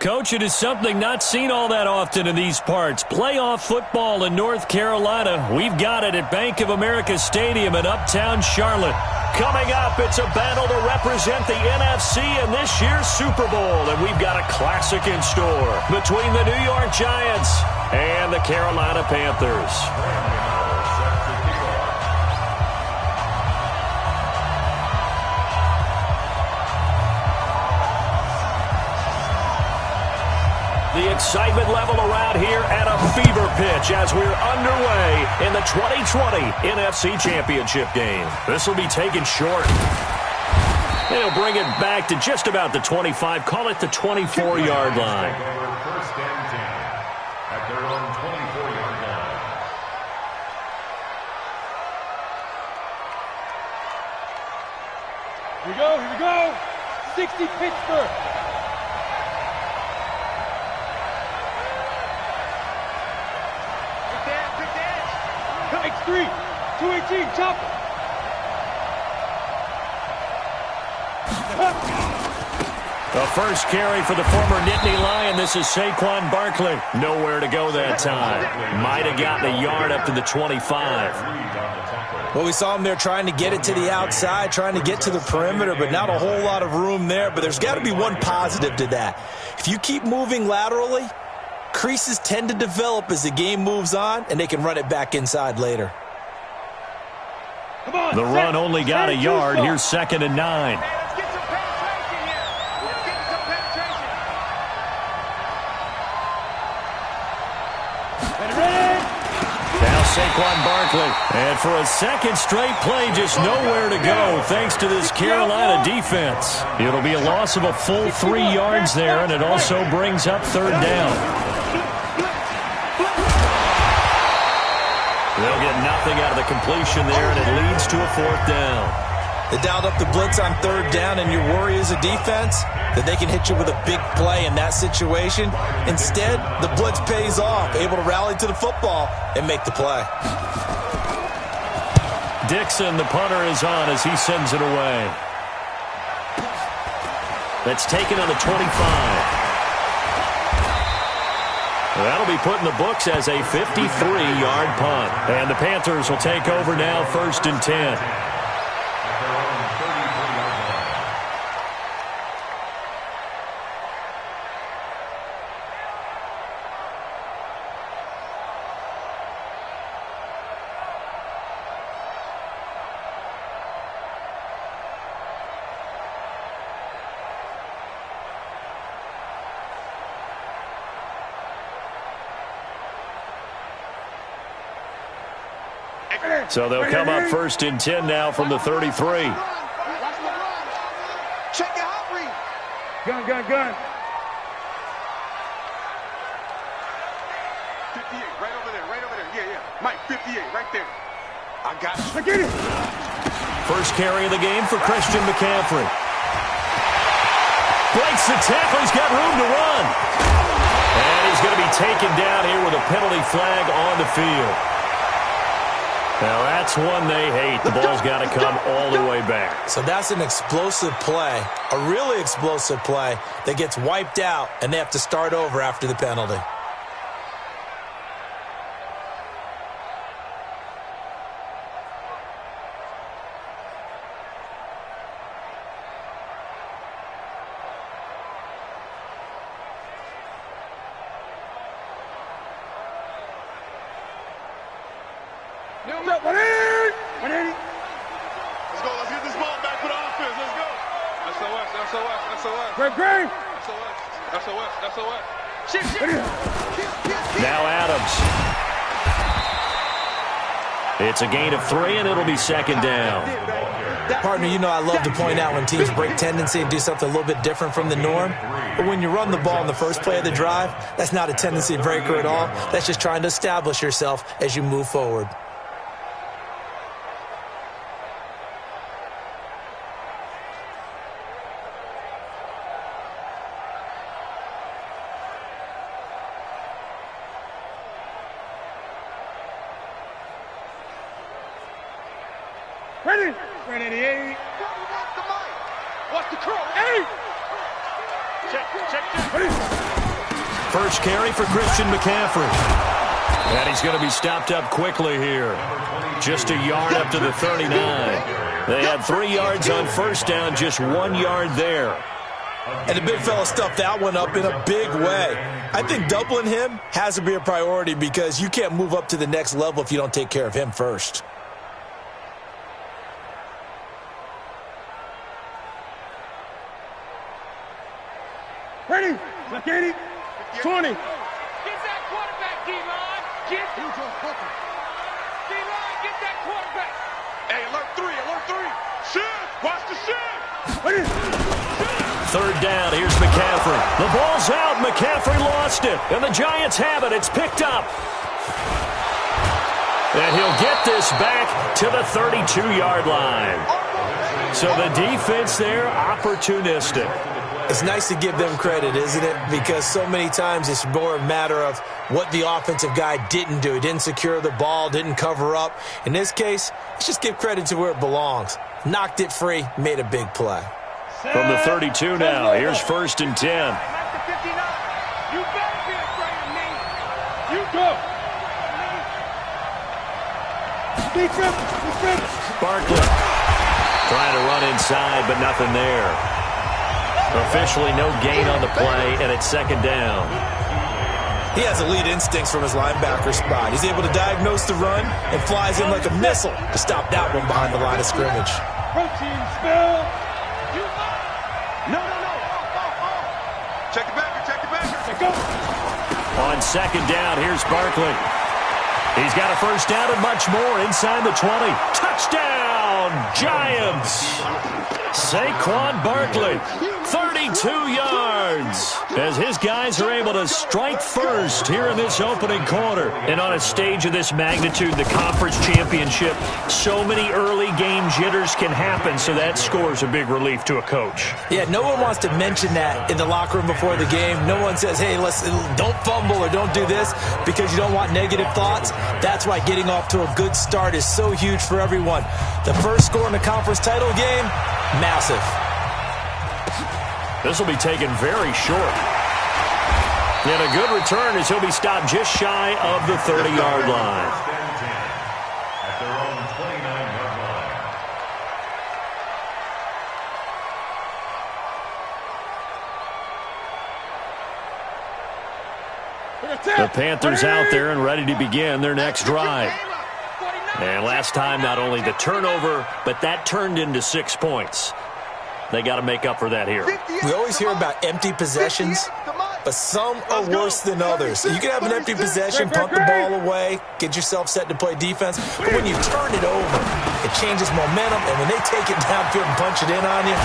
Coach, it is something not seen all that often in these parts. Playoff football in North Carolina. We've got it at Bank of America Stadium in Uptown Charlotte. Coming up, it's a battle to represent the NFC in this year's Super Bowl. And we've got a classic in store between the New York Giants and the Carolina Panthers. The excitement level around here at a fever pitch as we're underway in the 2020 NFC Championship game. This will be taken short. They'll bring it back to just about the 25, call it the 24-yard line. First and 10 at their own 24-yard line. Here we go. 60 Pittsburgh. X3, 218, chopper. The first carry for the former Nittany Lion. This is Saquon Barkley. Nowhere to go that time. Might have gotten a yard up to the 25. Well, we saw him there trying to get it to the outside, trying to get to the perimeter, but not a whole lot of room there. But there's got to be one positive to that. If you keep moving laterally, creases tend to develop as the game moves on, and they can run it back inside later. The run only got a yard. Here's 2nd and 9. Let's get some penetration here. Let's get some penetration. Now Saquon Barkley. And for a second straight play, just nowhere to go thanks to this Carolina defense. It'll be a loss of a full 3 yards there, and it also brings up 3rd down. They'll get nothing out of the completion there, and it leads to a 4th down. They dialed up the blitz on 3rd down, and your worry as a defense that they can hit you with a big play in that situation. Instead, the blitz pays off, able to rally to the football and make the play. Dixon, the punter, is on as he sends it away. That's taken on the 25. That'll be put in the books as a 53-yard punt. And the Panthers will take over now, 1st and 10. So they'll come up 1st and 10 now from the 33. Check your hot read. Gun. 58, right over there. Yeah. Mike, 58, right there. I got you. Get it. First carry of the game for Christian McCaffrey. Breaks the tackle. He's got room to run. And he's going to be taken down here with a penalty flag on the field. Now, that's one they hate. The ball's got to come all the way back. So that's an explosive play, a really explosive play that gets wiped out, and they have to start over after the penalty. Now Adams. It's a gain of 3, and it'll be 2nd down. Partner, you know I love to point out when teams break tendency and do something a little bit different from the norm. But when you run the ball in the first play of the drive, that's not a tendency breaker at all. That's just trying to establish yourself as you move forward. Ready. 88. Watch the curl. 8. First carry for Christian McCaffrey. And he's going to be stopped up quickly here. Just a yard up to the 39. They had 3 yards on first down, just 1 yard there. And the big fella stuffed that one up in a big way. I think doubling him has to be a priority because you can't move up to the next level if you don't take care of him first. Ready? 20. Get that quarterback, D-line. D-line, get that quarterback. Hey, alert 3. Shift. Watch the shift. Ready? Third down, here's McCaffrey. The ball's out, McCaffrey lost it, and the Giants have it. It's picked up. And he'll get this back to the 32-yard line. So the defense there, opportunistic. It's nice to give them credit, isn't it? Because so many times it's more a matter of what the offensive guy didn't do. He didn't secure the ball, didn't cover up. In this case, let's just give credit to where it belongs. Knocked it free, made a big play. From the 32 now, here's 1st and 10. You better be afraid of me. You go. Defense. Barkley trying to run inside, but nothing there. Officially no gain on the play, and it's 2nd down. He has elite instincts from his linebacker spot. He's able to diagnose the run and flies in like a missile to stop that one behind the line of scrimmage. Protein spill. No. Check it back. Go. On 2nd down, here's Barkley. He's got a first down and much more inside the 20. Touchdown, Giants! Saquon Barkley, 32 yards, as his guys are able to strike first here in this opening quarter. And on a stage of this magnitude, the conference championship, so many early game jitters can happen, so that score's a big relief to a coach. Yeah, no one wants to mention that in the locker room before the game. No one says, hey, don't fumble or don't do this because you don't want negative thoughts. That's why getting off to a good start is so huge for everyone. The first score in the conference title game, massive. This will be taken very short. And a good return as he'll be stopped just shy of the 30-yard line. At their own 29-yard line. The Panthers out there and ready to begin their next drive. And last time, not only the turnover, but that turned into 6 points. They got to make up for that here. We always hear about empty possessions, but some are worse than others. So you can have an empty possession, punt the ball away, get yourself set to play defense. But when you turn it over, it changes momentum. And when they take it downfield and punch it in on you,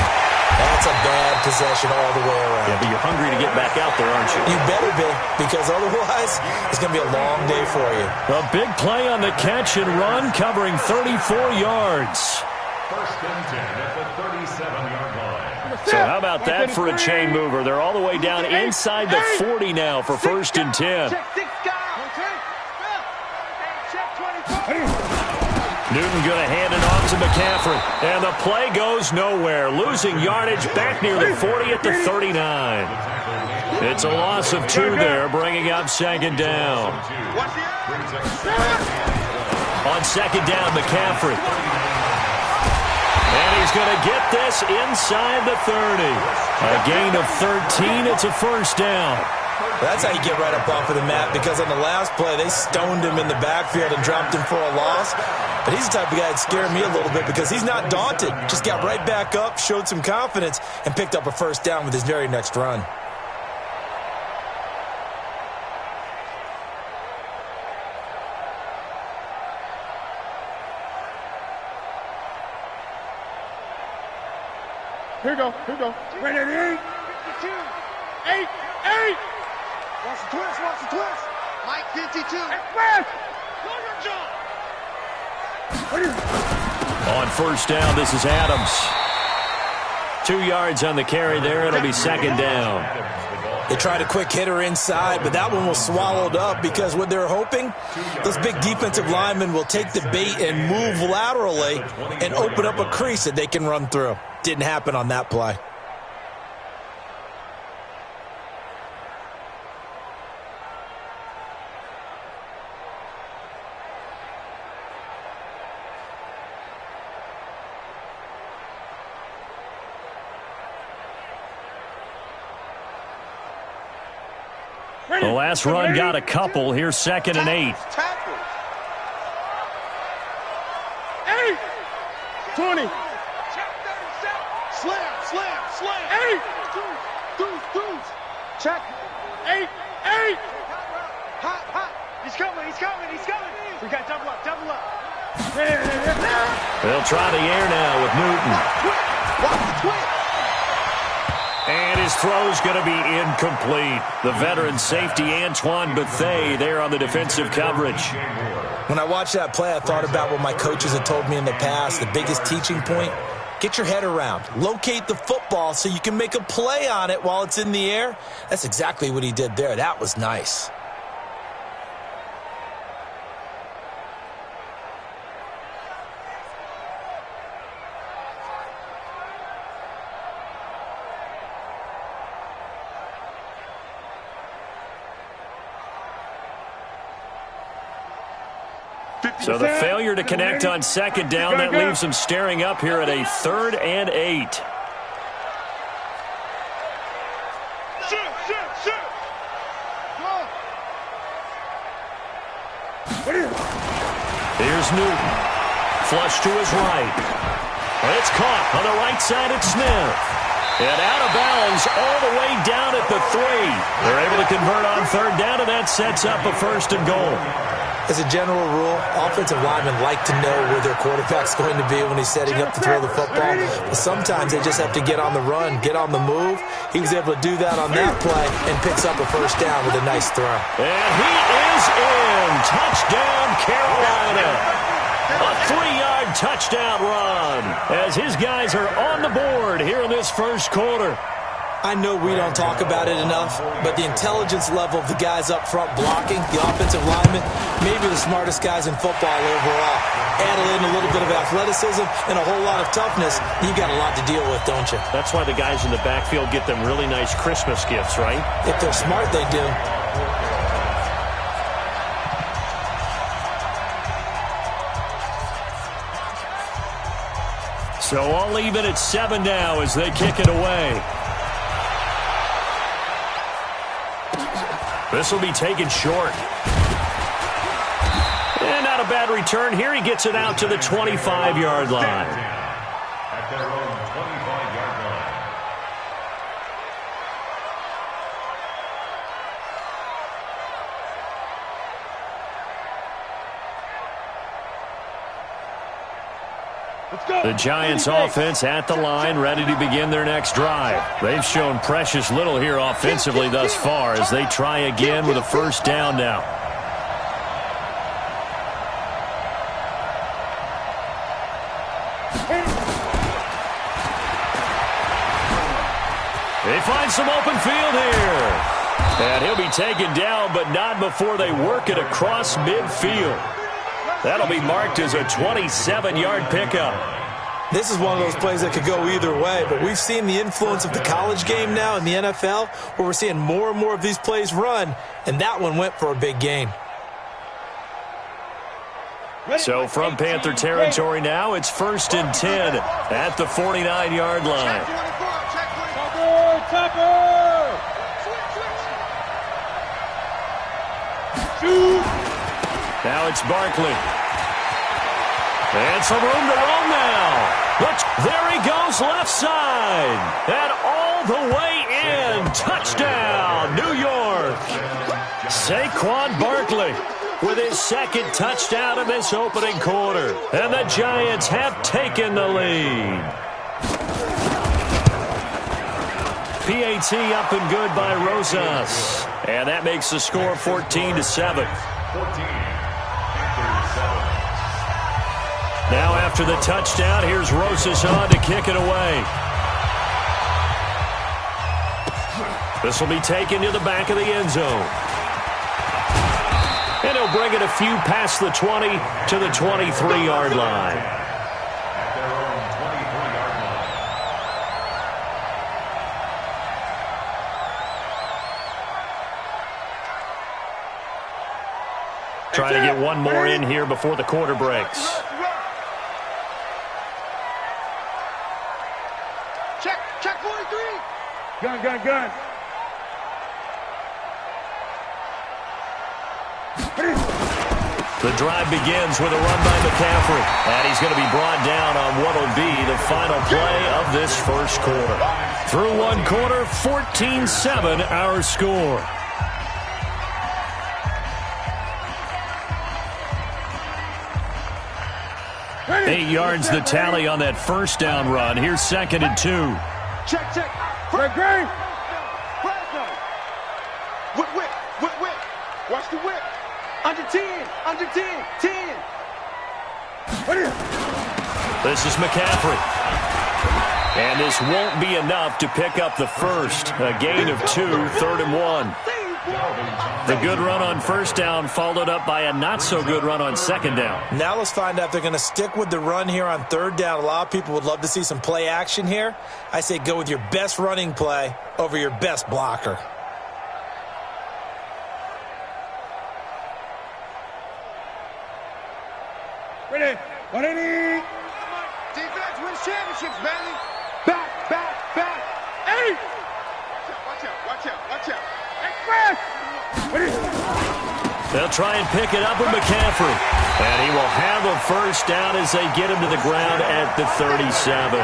that's a bad possession all the way around. Yeah, but you're hungry to get back out there, aren't you? You better be, because otherwise it's going to be a long day for you. A big play on the catch and run, covering 34 yards. 1st and 10 at the 37-yard line. So how about that for a chain mover? They're all the way down inside the 40 now for 1st and 10. Newton going to hand it off to McCaffrey. And the play goes nowhere. Losing yardage back near the 40 at the 39. It's a loss of 2 there, bringing up 2nd down. On 2nd down, McCaffrey. And he's going to get this inside the 30. A gain of 13. It's a 1st down. That's how you get right up off of the mat, because on the last play, they stoned him in the backfield and dropped him for a loss. But he's the type of guy that scared me a little bit because he's not daunted. Just got right back up, showed some confidence, and picked up a 1st down with his very next run. Here we go. Ready at 8. 8. Watch the twist. Mike 52. Express. On 1st down, this is Adams. 2 yards on the carry there. It'll be 2nd down. They tried a quick hitter inside, but that one was swallowed up because what they're hoping, those big defensive linemen will take the bait and move laterally and open up a crease that they can run through. Didn't happen on that play. The last run got a couple. Here's 2nd and 8. Tackles. 8. 20. Check 37. Slam, slam, slam. 8. Deuce. Check. 8. Hot. He's coming. We got double up. They'll try the air now with Newton. Watch the twist. And his throw's going to be incomplete. The veteran safety Antoine Bethea there on the defensive coverage. When I watched that play, I thought about what my coaches had told me in the past. The biggest teaching point, get your head around. Locate the football so you can make a play on it while it's in the air. That's exactly what he did there. That was nice. So the failure to connect on 2nd down, that leaves them staring up here at a 3rd and 8. Shoot. Here's Newton. Flush to his right. It's caught on the right side at Smith. And out of bounds all the way down at the 3. They're able to convert on 3rd down, and that sets up a 1st and goal. As a general rule, offensive linemen like to know where their quarterback's going to be when he's setting up to throw the football. But sometimes they just have to get on the run, get on the move. He was able to do that on that play and picks up a 1st down with a nice throw. And he is in. Touchdown, Carolina. A 3-yard touchdown run as his guys are on the board here in this 1st quarter. I know we don't talk about it enough, but the intelligence level of the guys up front blocking, the offensive linemen, maybe the smartest guys in football overall. Add in a little bit of athleticism and a whole lot of toughness, you've got a lot to deal with, don't you? That's why the guys in the backfield get them really nice Christmas gifts, right? If they're smart, they do. So I'll leave it at 7 now as they kick it away. This will be taken short. And not a bad return here. He gets it out to the 25-yard line. At their own 25-yard line. The Giants offense at the line, ready to begin their next drive. They've shown precious little here offensively thus far as they try again with a 1st down now. They find some open field here. And he'll be taken down, but not before they work it across midfield. That'll be marked as a 27-yard pickup. This is one of those plays that could go either way, but we've seen the influence of the college game now in the NFL, where we're seeing more and more of these plays run, and that one went for a big gain. So from Panther territory now, it's 1st and 10 at the 49-yard line. Now it's Barkley. And some room to roam now. There he goes left side. And all the way in. Touchdown, New York. Saquon Barkley with his 2nd touchdown of this opening quarter. And the Giants have taken the lead. PAT up and good by Rosas. And that makes the score 14-7. 14. Now after the touchdown, here's Rosas on to kick it away. This will be taken to the back of the end zone. And he'll bring it a few past the 20 to the 23-yard line. At their own 23-yard line. Trying to get one more in here before the quarter breaks. Check 43. Gun. The drive begins with a run by McCaffrey. And he's going to be brought down on what will be the final play of this first quarter. Through one quarter, 14-7 our score. Eight yards the tally on that first down run. Here's 2nd and 2. Check, check. Great. Whip. Watch the whip. Under 10. 10. This is McCaffrey. And this won't be enough to pick up the first. A gain of 2, 3rd and 1. The good run on first down followed up by a not-so-good run on second down. Now let's find out if they're going to stick with the run here on third down. A lot of people would love to see some play action here. I say go with your best running play over your best blocker. Ready. Defense wins championships, baby. Back. 8. Watch out. Express. Ready. They'll try and pick it up with McCaffrey. And he will have a first down as they get him to the ground at the 37.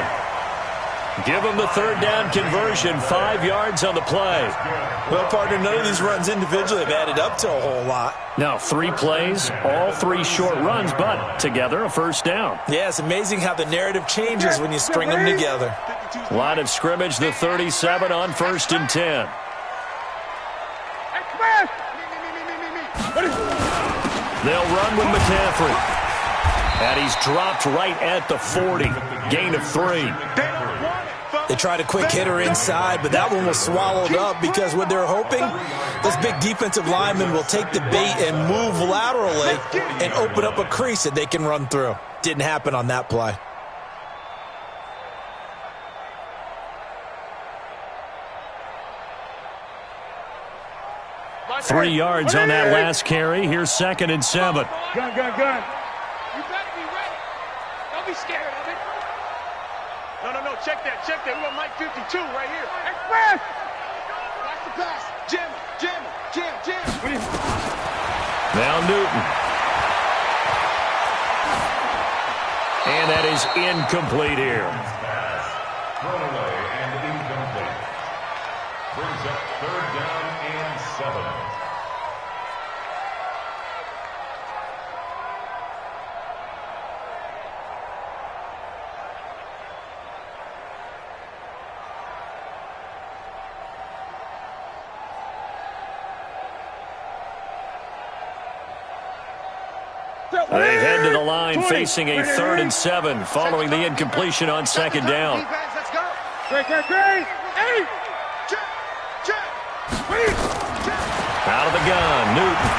Give him the third down conversion, 5 yards on the play. Well, partner, none of these runs individually have added up to a whole lot. Now 3 plays, all 3 short runs, but together a first down. Yeah, it's amazing how the narrative changes when you string them together. Line of scrimmage, the 37 on 1st and 10. Express. They'll run with McCaffrey. And he's dropped right at the 40. Gain of 3. They tried a quick hitter inside, but that one was swallowed up because what they're hoping, this big defensive lineman will take the bait and move laterally and open up a crease that they can run through. Didn't happen on that play. Three yards on that last carry. Here's 2nd and 7. Gun. You better be ready. Don't be scared of it. No. Check that. We got Mike 52 right here. Express. Watch the pass. Jam. Now Newton. And that is incomplete here. Thrown away and incomplete. Brings up 3rd down and 7. They head to the line facing a 3rd and 7 following the incompletion on 2nd down. Let's go. Great. 8. Out of the gun, Newton.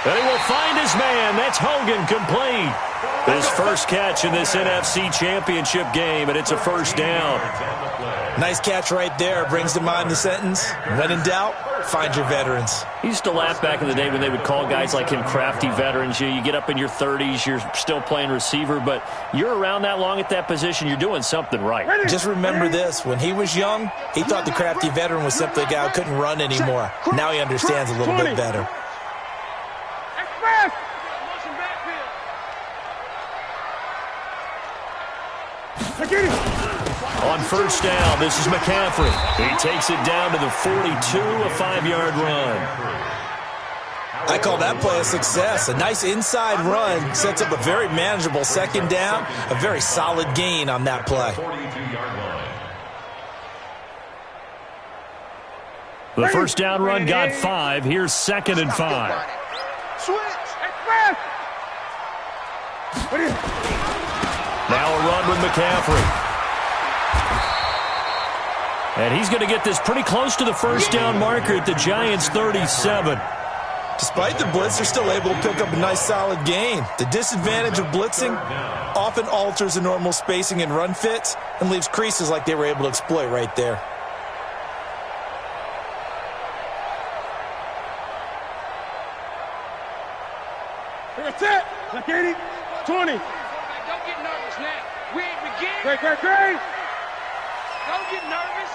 And he will find his man. That's Hogan, complete. His first catch in this NFC Championship game, and it's a first down. Nice catch right there. Brings to mind the sentence, when in doubt, find your veterans. He used to laugh back in the day when they would call guys like him crafty veterans. You get up in your 30s, you're still playing receiver, but you're around that long at that position, you're doing something right. Just remember this. When he was young, he thought the crafty veteran was simply a guy who couldn't run anymore. Now he understands a little bit better. Express. On first down, this is McCaffrey. He takes it down to the 42, a 5-yard run. I call that play a success. A nice inside run sets up a very manageable 2nd down, a very solid gain on that play. 42-yard line. The first down run got 5. Here's 2nd and 5. Switch. Express. Now a run with McCaffrey. And he's going to get this pretty close to the first down marker at the Giants' 37. Despite the blitz, they're still able to pick up a nice solid gain. The disadvantage of blitzing often alters the normal spacing and run fits and leaves creases like they were able to exploit right there. That's it. Like 80. 20. Don't get nervous now. We ain't beginning. Great. Don't get nervous.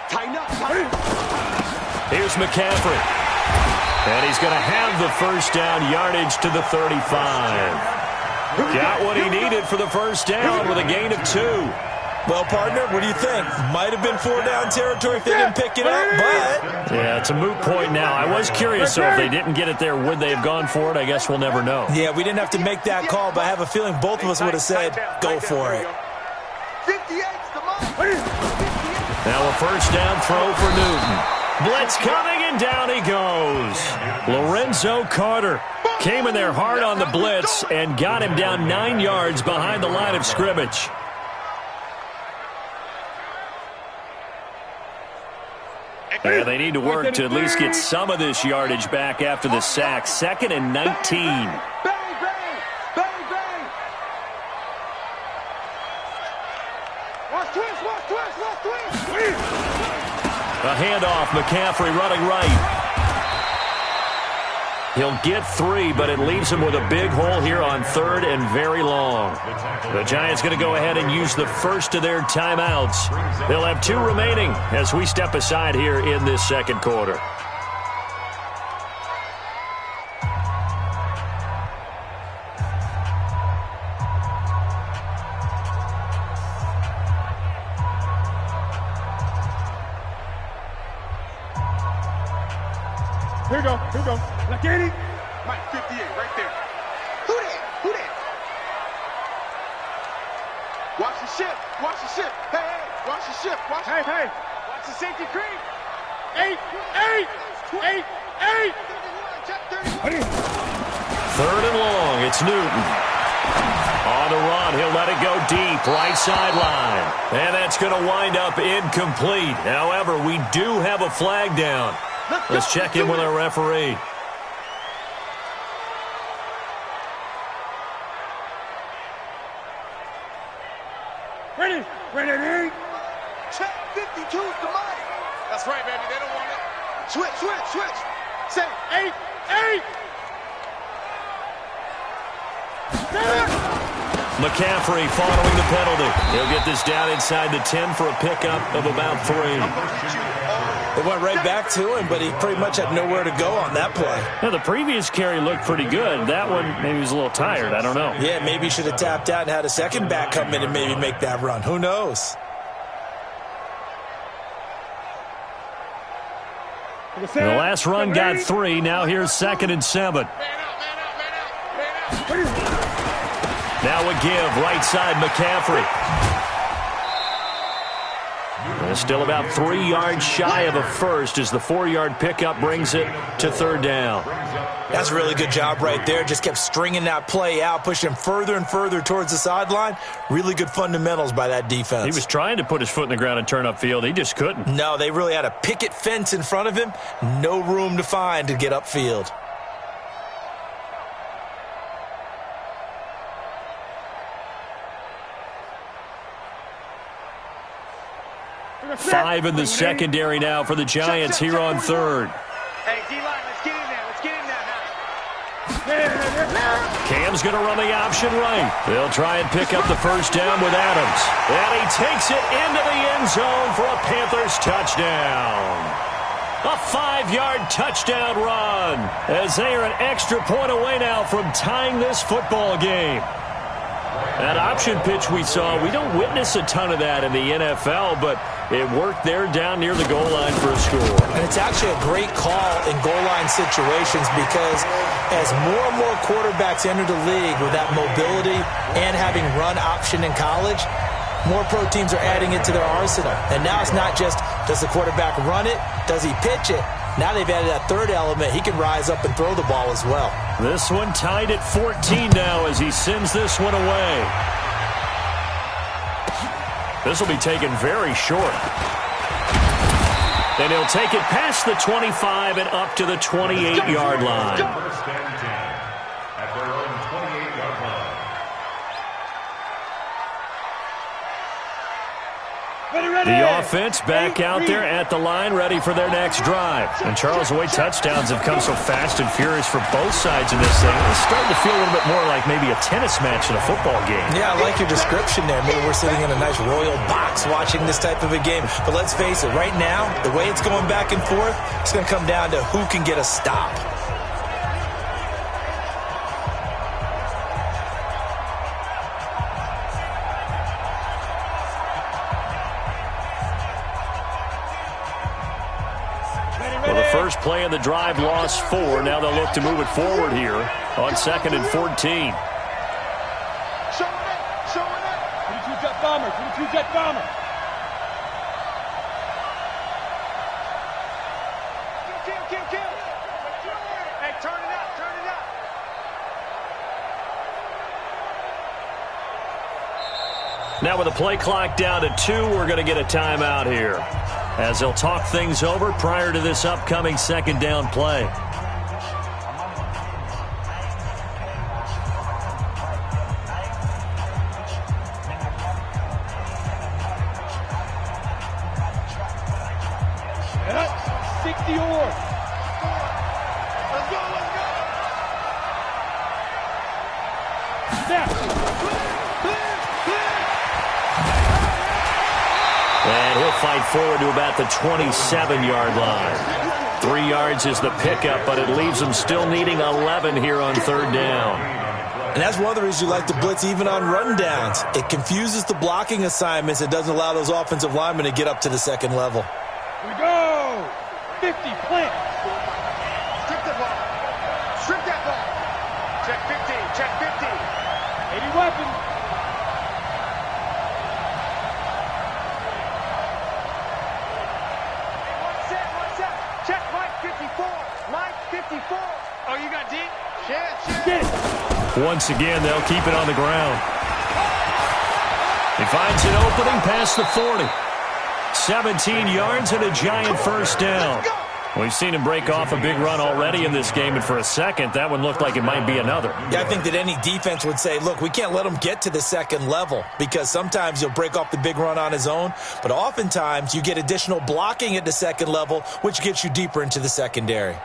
Tighten up. Here's McCaffrey. And he's going to have the first down yardage to the 35. Got what he needed for the first down with a gain of 2. Well, partner, what do you think? Might have been 4-down territory if they didn't pick it up, but... Yeah, it's a moot point now. I was curious, so if they didn't get it there, would they have gone for it? I guess we'll never know. Yeah, we didn't have to make that call, but I have a feeling both of us would have said, go for it. 58's the money. Now a first down throw for Newton. Blitz coming, and down he goes. Lorenzo Carter came in there hard on the blitz and got him down 9 yards behind the line of scrimmage. And they need to work to at least get some of this yardage back after the sack. 2nd and 19. Bang, bang, bang, bang. Watch twist, watch twist, watch twist. A handoff, McCaffrey running right. He'll get 3, but it leaves him with a big hole here on 3rd and very long. The Giants going to go ahead and use the first of their timeouts. They'll have 2 remaining as we step aside here in this second quarter. Here we go, here we go. Like Eddie. Mike 58, right there. Who that? Who that? Watch the ship, watch the ship. Hey, hey, watch the ship, watch the... Hey, watch the safety creep. 8, 8, 8, 8. 3rd and long, it's Newton. On the run, he'll let it go deep, right sideline. And that's going to wind up incomplete. However, we do have a flag down. Let's check in with our referee. Ready, ready. Check 52's the money. That's right, baby. They don't want it. Switch. Say 8, 8. McCaffrey following the penalty. He'll get this down inside the 10 for a pickup of about 3. It went right back to him, but he pretty much had nowhere to go on that play. Now, the previous carry looked pretty good. That one, maybe he was a little tired. I don't know. Yeah, maybe he should have tapped out and had a second back come in and maybe make that run. Who knows? The last run got 3. Now here's 2nd and 7. Now a give, right side, McCaffrey. Still about 3 yards shy of a first as the 4-yard pickup brings it to 3rd down. That's a really good job right there. Just kept stringing that play out, pushing him further and further towards the sideline. Really good fundamentals by that defense. He was trying to put his foot in the ground and turn upfield. He just couldn't. No, they really had a picket fence in front of him. No room to find to get upfield. Five in the secondary now for the Giants here on 3rd. Hey, D-line, let's get in there. Let's get in there now. Cam's going to run the option right. They'll try and pick up the first down with Adams. And he takes it into the end zone for a Panthers touchdown. A 5-yard touchdown run as they are an extra point away now from tying this football game. That option pitch we saw, we don't witness a ton of that in the NFL, but it worked there down near the goal line for a score. And it's actually a great call in goal line situations because as more and more quarterbacks enter the league with that mobility and having run option in college, more pro teams are adding it to their arsenal. And now it's not just, does the quarterback run it? Does he pitch it? Now they've added that 3rd element. He can rise up and throw the ball as well. This one tied at 14 now as he sends this one away. This will be taken very short. And he'll take it past the 25 and up to the 28-yard line. First and 10 at their own 28-yard line. Ready. The offense back out there at the line, ready for their next drive. And Charles, the way touchdowns have come so fast and furious for both sides in this thing, it's starting to feel a little bit more like maybe a tennis match in a football game. Yeah, I like your description there. Maybe we're sitting in a nice royal box watching this type of a game. But let's face it, right now, the way it's going back and forth, it's going to come down to who can get a stop. Well, the first play of the drive lost 4. Now they'll look to move it forward here on 2nd and 14. Showing it, showing it. 22 jet bomber, 22 jet bomber. Kill. Hey, turn it up, turn it up. Now with the play clock down to 2, we're going to get a timeout here, as they'll talk things over prior to this upcoming 2nd down play. That's 60 or. Let's go. Snap. And he'll fight forward to about the 27-yard line. 3 yards is the pickup, but it leaves them still needing 11 here on 3rd down. And that's one of the reasons you like to blitz even on run downs. It confuses the blocking assignments. It doesn't allow those offensive linemen to get up to the 2nd level. Here we go. 50, plant. Strip the ball. Strip that ball. Check 15, check 50. 80 weapons. One set. Check Mike 54. Mike 54. Oh, you got deep? Shit. Once again, they'll keep it on the ground. He finds an opening past the 40. 17 yards and a giant first down. We've seen him break off a big run already in this game, and for a second, that one looked like it might be another. Yeah, I think that any defense would say, look, we can't let him get to the 2nd level, because sometimes he'll break off the big run on his own, but oftentimes you get additional blocking at the 2nd level, which gets you deeper into the secondary.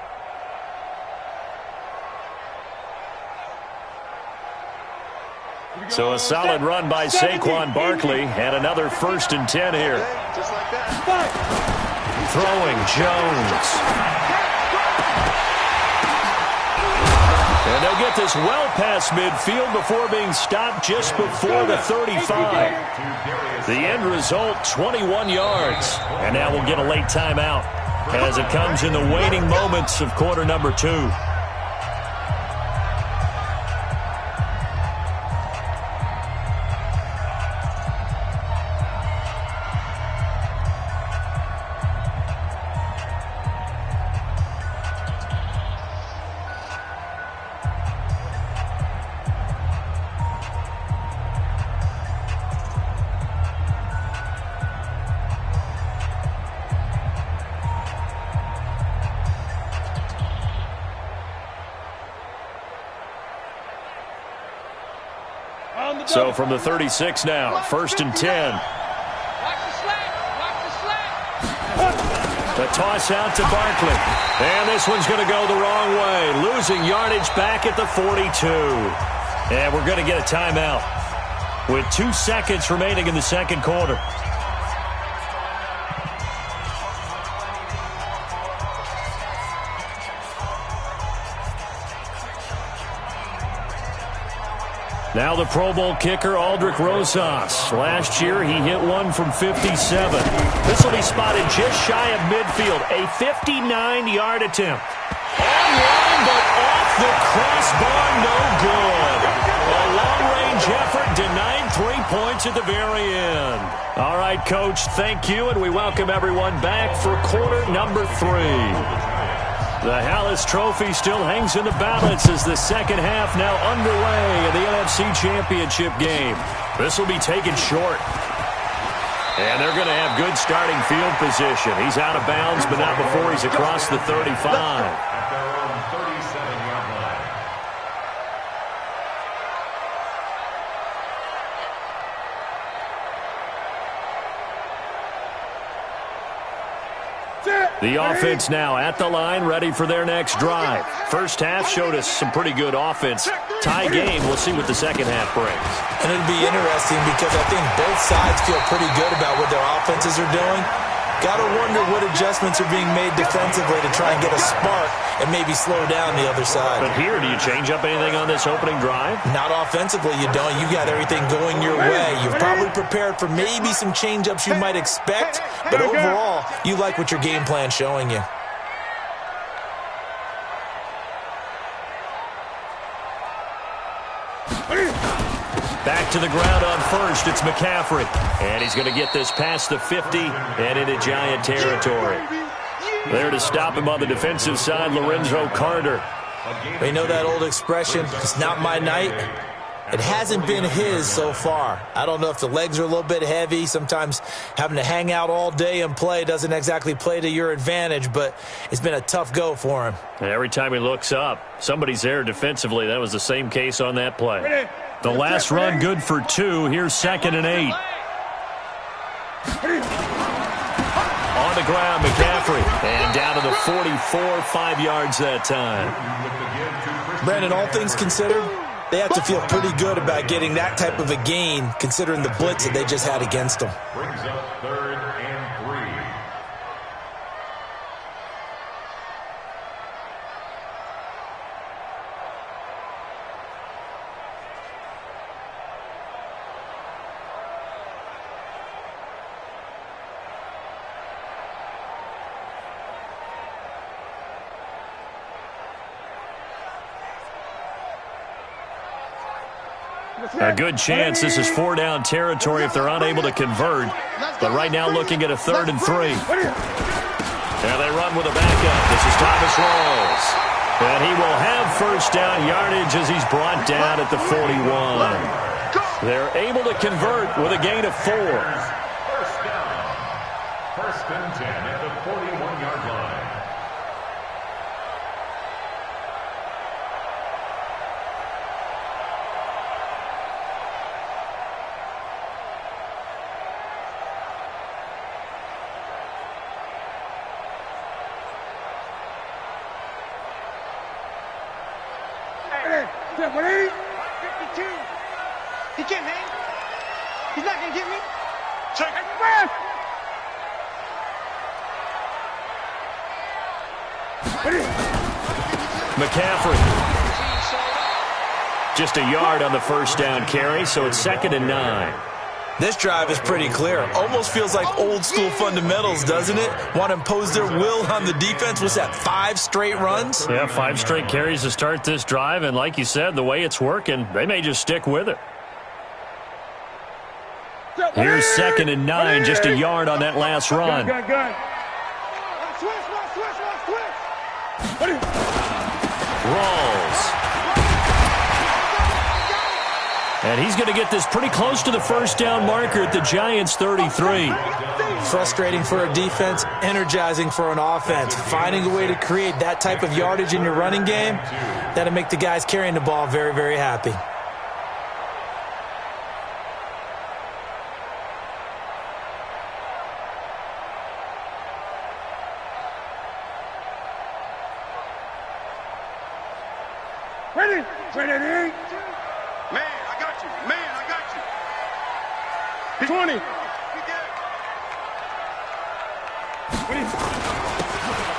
So a solid run by Saquon Barkley, and another 1st and 10 here. Just like that. Throwing Jones. And they'll get this well past midfield before being stopped just before the 35. The end result, 21 yards. And now we'll get a late timeout as it comes in the waning moments of quarter number 2. So from the 36 now, 1st and 10. Watch the slack. The toss out to Barkley. And this one's going to go the wrong way. Losing yardage back at the 42. And we're going to get a timeout with 2 seconds remaining in the 2nd quarter. Now the Pro Bowl kicker, Aldrich Rosas. Last year, he hit one from 57. This will be spotted just shy of midfield. A 59-yard attempt. Online, but off the crossbar, no good. A long-range effort denied 3 points at the very end. All right, Coach, thank you, and we welcome everyone back for quarter number 3. The Hallis Trophy still hangs in the balance as the 2nd half now underway in the NFC Championship game. This will be taken short. And they're going to have good starting field position. He's out of bounds, but not before he's across the 35. At their own 37-yard line. The offense now at the line, ready for their next drive. First half showed us some pretty good offense. Tie game, we'll see what the second half brings. And it'll be interesting because I think both sides feel pretty good about what their offenses are doing. Got to wonder what adjustments are being made defensively to try and get a spark and maybe slow down the other side. But here, do you change up anything on this opening drive? Not offensively, you don't. You got everything going your way. You've probably prepared for maybe some change-ups you might expect, but overall, you like what your game plan's showing you. Back to the ground on first, it's McCaffrey. And he's going to get this past the 50 and into Giant territory. There to stop him on the defensive side, Lorenzo Carter. You know that old expression, it's not my night? It hasn't been his so far. I don't know if the legs are a little bit heavy. Sometimes having to hang out all day and play doesn't exactly play to your advantage, but it's been a tough go for him. And every time he looks up, somebody's there defensively. That was the same case on that play. The last run good for 2. Here's 2nd and 8. On the ground, McCaffrey. And down to the 44, 5 yards that time. Brandon, all things considered, they have to feel pretty good about getting that type of a gain considering the blitz that they just had against them. Brings up 3rd and 3. A good chance this is 4-down territory if they're unable to convert. But right now looking at a 3rd and 3. There they run with a backup. This is Thomas Rawls. And he will have first down yardage as he's brought down at the 41. They're able to convert with a gain of 4. First down. 1st and 10 at the 41-yard line. He can't hang. He's not going to get me. Check. McCaffrey. Just a yard on the first down carry, so it's 2nd and 9. This drive is pretty clear. Almost feels like old school fundamentals, doesn't it? Want to impose their will on the defense. Was that 5 straight runs? Yeah, 5 straight carries to start this drive, and like you said, the way it's working, they may just stick with it. Here's 2nd and 9, just a yard on that last run. Rawls. And he's going to get this pretty close to the first down marker at the Giants' 33. Frustrating for a defense, energizing for an offense. Finding a way to create that type of yardage in your running game, that'll make the guys carrying the ball very, very happy. Ready. Man, I got you. 20.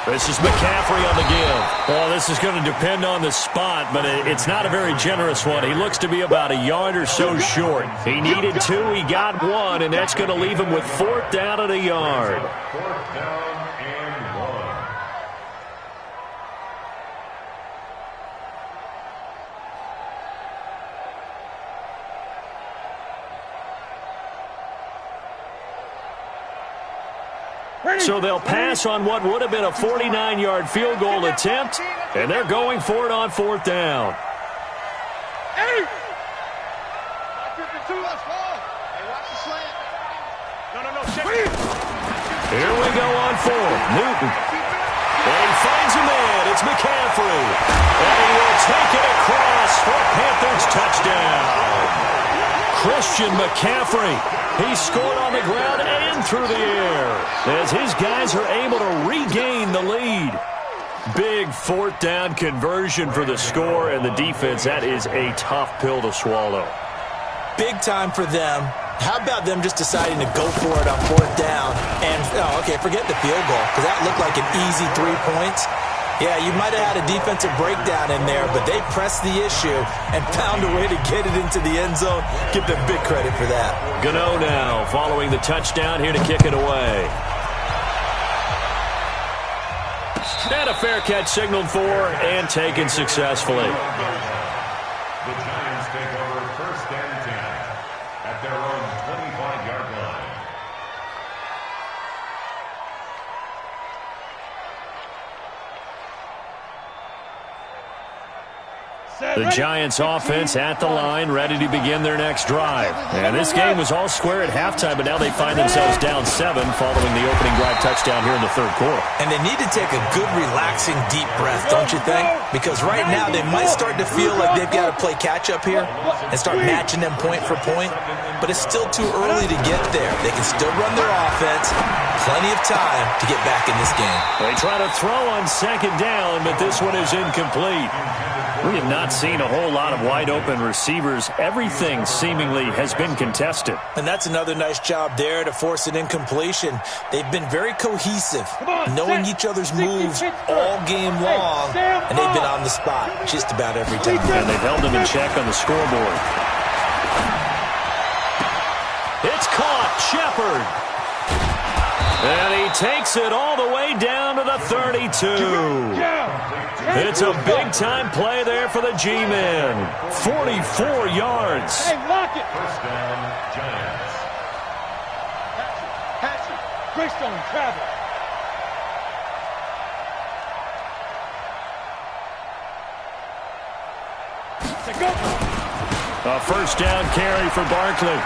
This is McCaffrey on the give. Well, this is going to depend on the spot, but it's not a very generous one. He looks to be about a yard or so short. He needed 2, he got 1, and that's going to leave him with 4th down and a yard. 4th down and 1. So they'll pass on what would have been a 49-yard field goal attempt, and they're going for it on 4th down. Hey! 52, let's go. Hey, watch the slant. No, check it. Here we go on 4th. Newton. And he finds a man. It's McCaffrey. And he will take it across for a Panthers touchdown. Christian McCaffrey. He scored on the ground and through the air as his guys are able to regain the lead. Big fourth down conversion for the score, and the defense, that is a tough pill to swallow. Big time for them. How about them just deciding to go for it on fourth down? And, forget the field goal, because that looked like an easy 3 points. Yeah, you might have had a defensive breakdown in there, but they pressed the issue and found a way to get it into the end zone. Give them big credit for that. Gano now following the touchdown here to kick it away. And a fair catch signaled for and taken successfully. The Giants take over first and 10 at their own 25-yard line. The Giants offense at the line, ready to begin their next drive. And this game was all square at halftime, but now they find themselves down 7 following the opening drive touchdown here in the third quarter. And they need to take a good, relaxing, deep breath, don't you think? Because right now they might start to feel like they've got to play catch-up here and start matching them point for point. But it's still too early to get there. They can still run their offense. Plenty of time to get back in this game. They try to throw on second down, but this one is incomplete. We have not seen a whole lot of wide-open receivers. Everything seemingly has been contested. And that's another nice job there to force an incompletion. They've been very cohesive, knowing each other's moves all game long, and they've been on the spot just about every time. And they've held them in check on the scoreboard. It's caught. Shepard. And he takes it all the way down to the 32. It's a big-time play there for the G-men. 44 yards. Hey, lock it. First down, Giants. Hatchet. Greystone, travel. A first down carry for Barkley.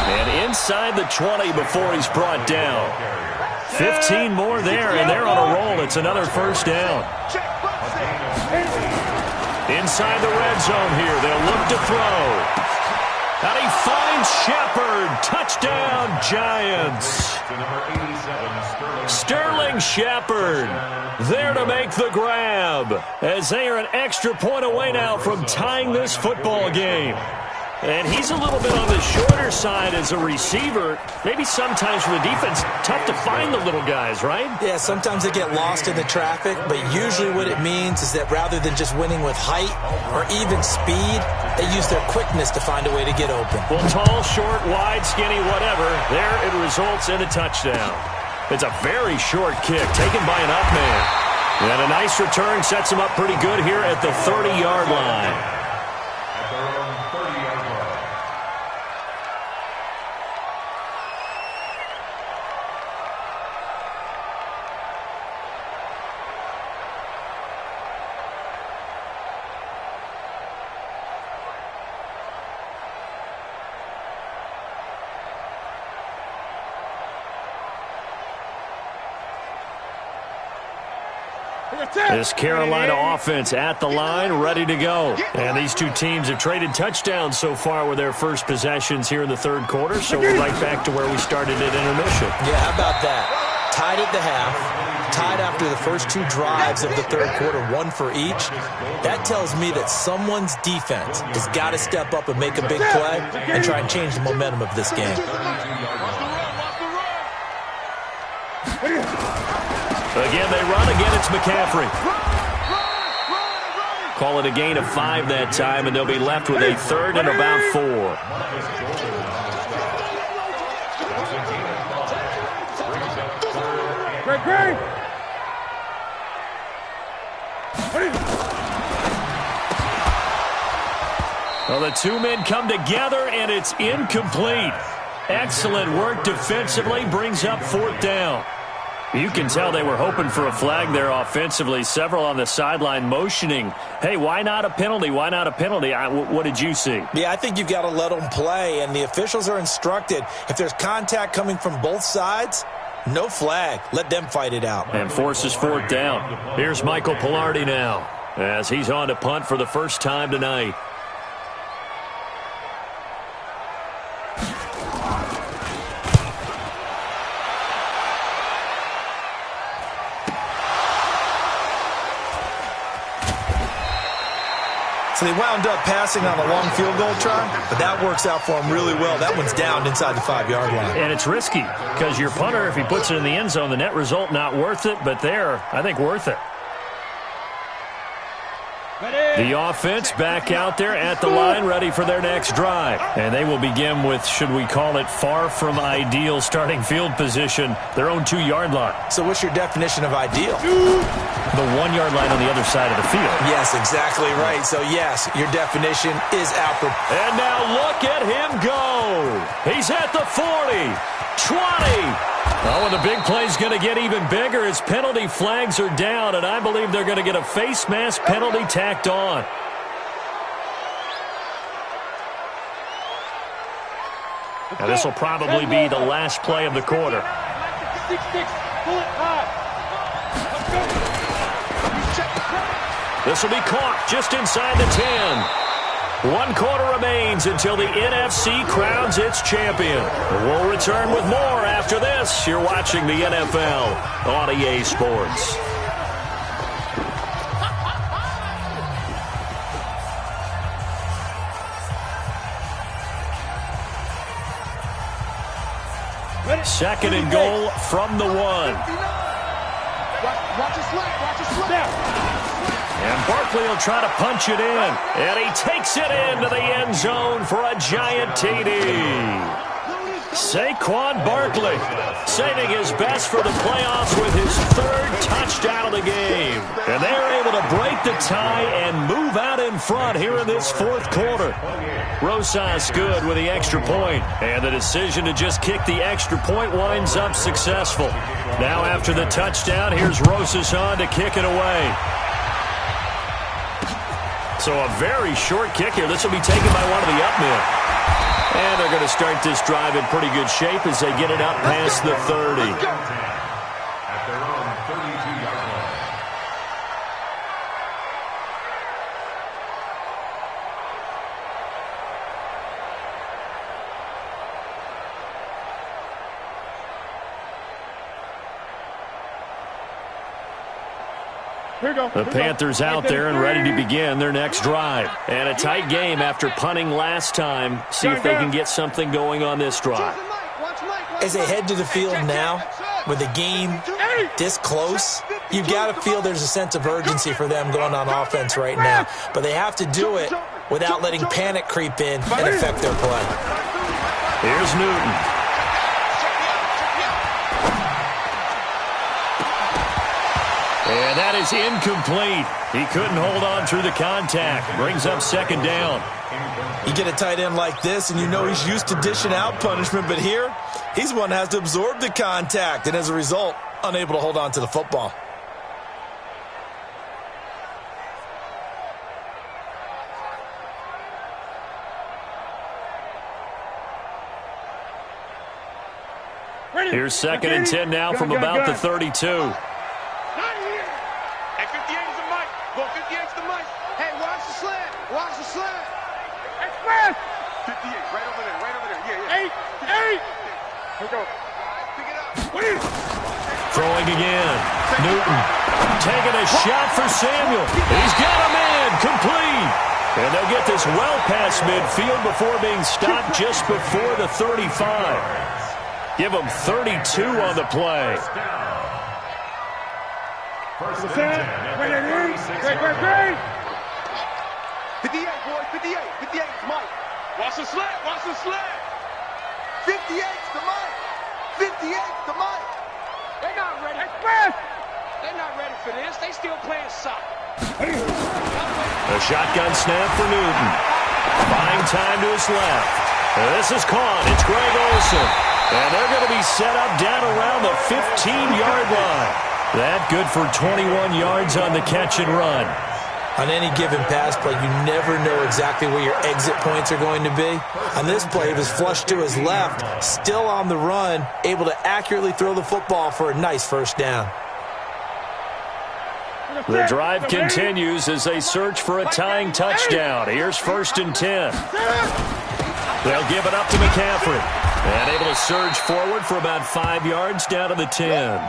And inside the 20 before he's brought down. 15 more there, and they're on a roll. It's another first down. Inside the red zone here. They'll look to throw. And he finds Shepard. Touchdown, Giants. Sterling Shepard there to make the grab, as they are an extra point away now from tying this football game. And he's a little bit on the shorter side as a receiver. Maybe sometimes for the defense, tough to find the little guys, right? Yeah, sometimes they get lost in the traffic, but usually what it means is that rather than just winning with height or even speed, they use their quickness to find a way to get open. Well, tall, short, wide, skinny, whatever, there it results in a touchdown. It's a very short kick taken by an up man. And a nice return sets him up pretty good here at the 30-yard line. This Carolina offense at the line, ready to go. And these two teams have traded touchdowns so far with their first possessions here in the third quarter, so we're right back to where we started at intermission. Yeah, how about that? Tied at the half, tied after the first two drives of the third quarter, one for each. That tells me that someone's defense has got to step up and make a big play and try and change the momentum of this game. Again, they run. Again, it's McCaffrey. Call it a gain of 5 that time, and they'll be left with a third and about 4. Great. Well, the two men come together, and it's incomplete. Excellent work defensively, brings up fourth down. You can tell they were hoping for a flag there offensively. Several on the sideline motioning, hey, why not a penalty? Why not a penalty? What did you see? Yeah, I think you've got to let them play, and the officials are instructed. If there's contact coming from both sides, no flag. Let them fight it out. And forces fourth down. Here's Michael Pilardi now, as he's on to punt for the first time tonight. So they wound up passing on a long field goal try, but that works out for them really well. That one's down inside the 5-yard line. And it's risky because your punter, if he puts it in the end zone, the net result not worth it, but there, I think worth it. The offense back out there at the line, ready for their next drive. And they will begin with, should we call it, far from ideal starting field position, their own 2-yard line. So what's your definition of ideal? The 1-yard line on the other side of the field. Yes, exactly right. So, yes, your definition is apropos. And now look at him go. He's at the 40, 20. Oh, and the big play's going to get even bigger as penalty flags are down, and I believe they're going to get a face mask penalty tacked on. And this will probably be the last play of the quarter. 6-6, pull it high. This will be caught just inside the 10. 1 quarter remains until the NFC crowns its champion. We'll return with more after this. You're watching the NFL on EA Sports. Second and goal from the 1. Watch it slap, watch it slap. And Barkley will try to punch it in. And he takes it into the end zone for a giant TD. Saquon Barkley saving his best for the playoffs with his 3rd touchdown of the game. And they're able to break the tie and move out in front here in this 4th quarter. Rosas good with the extra point. And the decision to just kick the extra point winds up successful. Now after the touchdown, here's Rosas on to kick it away. So a very short kick here. This will be taken by one of the up men. And they're going to start this drive in pretty good shape as they get it up past the 30. At their own 32-yard line. The Panthers out there and ready to begin their next drive. And a tight game after punting last time. See if they can get something going on this drive. As they head to the field now, with the game this close, you've got to feel there's a sense of urgency for them going on offense right now. But they have to do it without letting panic creep in and affect their play. Here's Newton. And that is incomplete. He couldn't hold on through the contact. Brings up 2nd down. You get a tight end like this, and you know he's used to dishing out punishment, but here, he's one that has to absorb the contact, and as a result, unable to hold on to the football. Here's 2nd and 10 now from about the 32. Watch the slant. Express. 58, right over there, yeah. 8. Here we go. Pick it up. Throwing again. Newton taking a shot for Samuel. He's got him in. Complete. And they'll get this well past midfield before being stopped just before the 35. Give them 32 on the play. First and 10. Great. 58, boys, 58. 58 is Mike. Watch the slant. 58's the Mike. 58's the Mike. They're not ready. Express. They're not ready for this. They still playing soccer. A shotgun snap for Newton. Buying time to his left. This is caught. It's Greg Olsen. And they're going to be set up down around the 15-yard line. That good for 21 yards on the catch and run. On any given pass play, you never know exactly where your exit points are going to be. On this play, it was flushed to his left, still on the run, able to accurately throw the football for a nice 1st down. The drive continues as they search for a tying touchdown. Here's 1st and 10. They'll give it up to McCaffrey. And able to surge forward for about 5 yards down to the 10.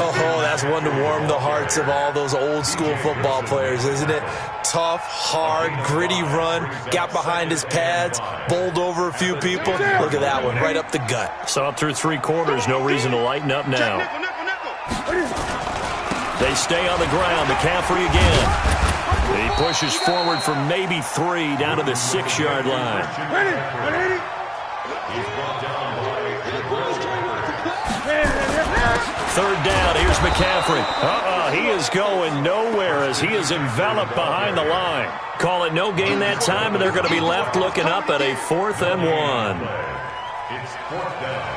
Oh, that's one to warm the hearts of all those old school football players, isn't it? Tough, hard, gritty run, got behind his pads, bowled over a few people. Look at that one, right up the gut. Saw it through 3 quarters, no reason to lighten up now. They stay on the ground, McCaffrey again. He pushes forward for maybe 3 down to the 6-yard line. Third down, here's McCaffrey. He is going nowhere as he is enveloped behind the line. Call it no gain that time, and they're going to be left looking up at a 4th and 1. It's 4th down.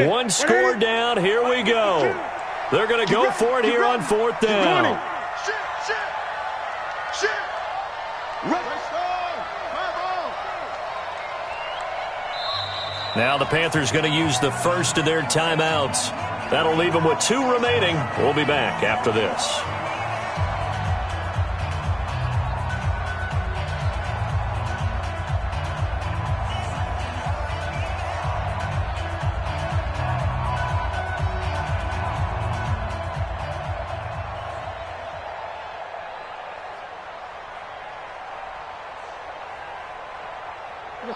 One score down, here we go. They're going to go for it here on 4th down. Now the Panthers going to use the first of their timeouts. That'll leave them with 2 remaining. We'll be back after this.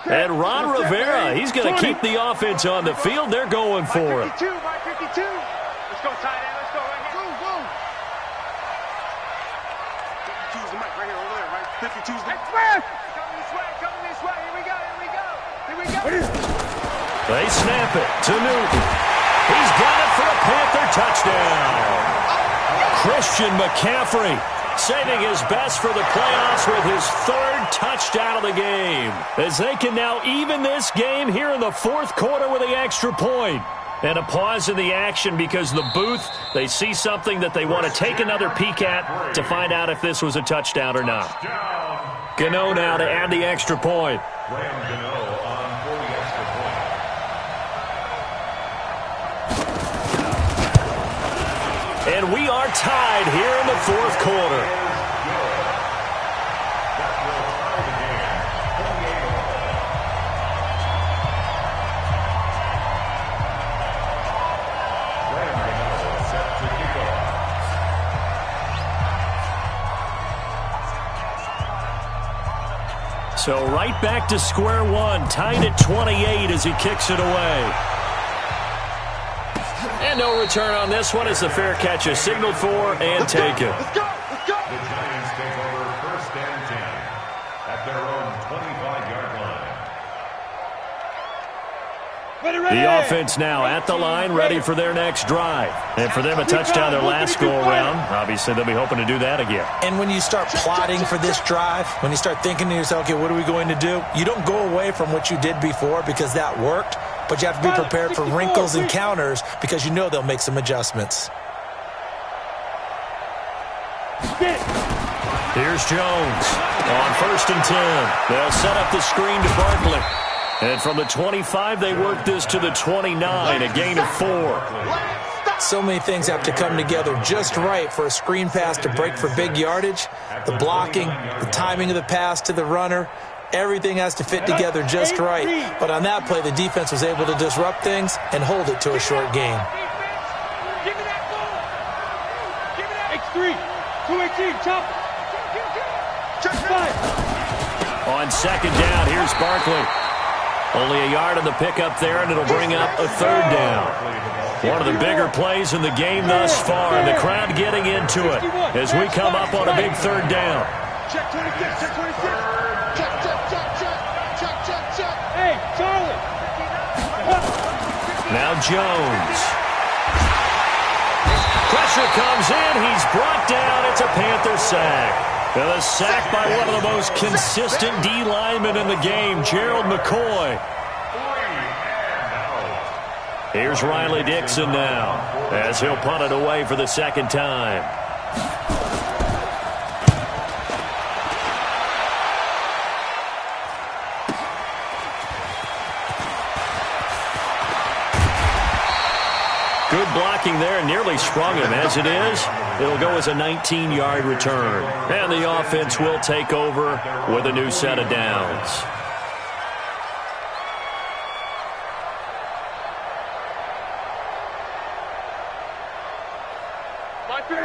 And Ron Rivera, he's going to keep the offense on the field. They're going for it. 52, by 52. Let's go, tight end. Let's go right here. Go. 52's the mic right here, over there, right? 52's the mic. Coming this way. Here we go. They snap it to Newton. He's got it for a Panther touchdown. Christian McCaffrey saving his best for the playoffs with his 3rd touchdown of the game, as they can now even this game here in the 4th quarter with the extra point. And a pause in the action because the booth, they see something that they want to take another peek at to find out if this was a touchdown or not. Gano now to add the extra point. Graham Gano on for the extra point. And we are tied here in the 4th quarter. So right back to square one, tied at 28 as he kicks it away. And no return on this one as the fair catch is signaled for and taken. The Giants take over 1st and 10 at their own 25-yard line. The offense now at the line, ready for their next drive. And for them, a touchdown their last go-around. Obviously, they'll be hoping to do that again. And when you start plotting for this drive, when you start thinking to yourself, okay, what are we going to do? You don't go away from what you did before because that worked, but you have to be prepared for wrinkles and counters because you know they'll make some adjustments. Here's Jones on 1st and 10. They'll set up the screen to Barkley. And from the 25, they work this to the 29, a gain of 4. So many things have to come together just right for a screen pass to break for big yardage. The blocking, the timing of the pass to the runner, everything has to fit together just right. But on that play, the defense was able to disrupt things and hold it to a short game. Give me that ball. Give me that. X3, 218, chop. Check 5. On 2nd down, here's Barkley. Only a yard on the pickup there, and it'll bring up a 3rd down. One of the bigger plays in the game thus far, and the crowd getting into it as we come up on a big 3rd down. Check 26, check 26. Check. Hey, Charlie. Now Jones. Pressure comes in. He's brought down. It's a Panther sack. And a sack by one of the most consistent D linemen in the game, Gerald McCoy. Here's Riley Dixon now as he'll punt it away for the 2nd time. blocking there and nearly sprung him. As it is, it'll go as a 19-yard return. And the offense will take over with a new set of downs.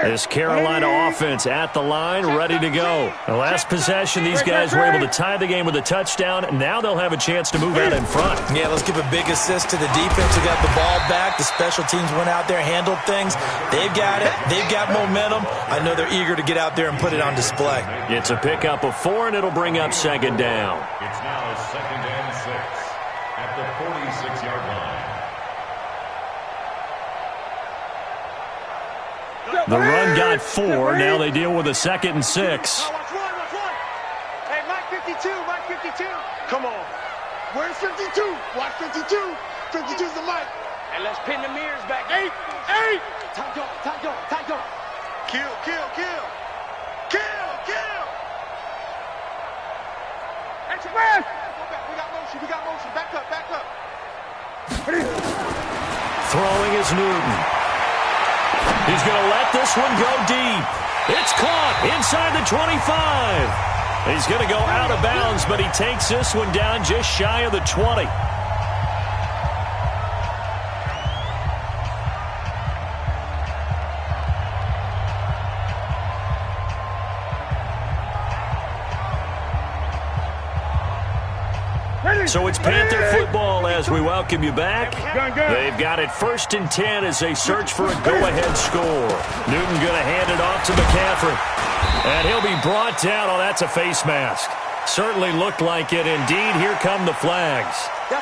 This Carolina offense at the line, ready to go. The last possession, these guys were able to tie the game with a touchdown. Now they'll have a chance to move out in front. Yeah, let's give a big assist to the defense who got the ball back. The special teams went out there, handled things. They've got it. They've got momentum. I know they're eager to get out there and put it on display. It's a pickup of 4, and it'll bring up second down. It's now 2nd and 6 at the 46-yard line. The run got 4. Now they deal with a 2nd and 6. Watch one. Hey, Mike 52, Mike 52. Come on. Where's 52? Watch 52. 52's the Mike. And let's pin the mirrors back. 8. Tight go. Kill. Extra man. We got motion. Back up. Throwing is Newton. He's going to let this one go deep. It's caught inside the 25. He's going to go out of bounds, but he takes this one down just shy of the 20. So it's Panther football as we welcome you back. They've got it 1st and 10 as they search for a go-ahead score. Newton going to hand it off to McCaffrey. And he'll be brought down. Oh, that's a face mask. Certainly looked like it. Indeed, here come the flags.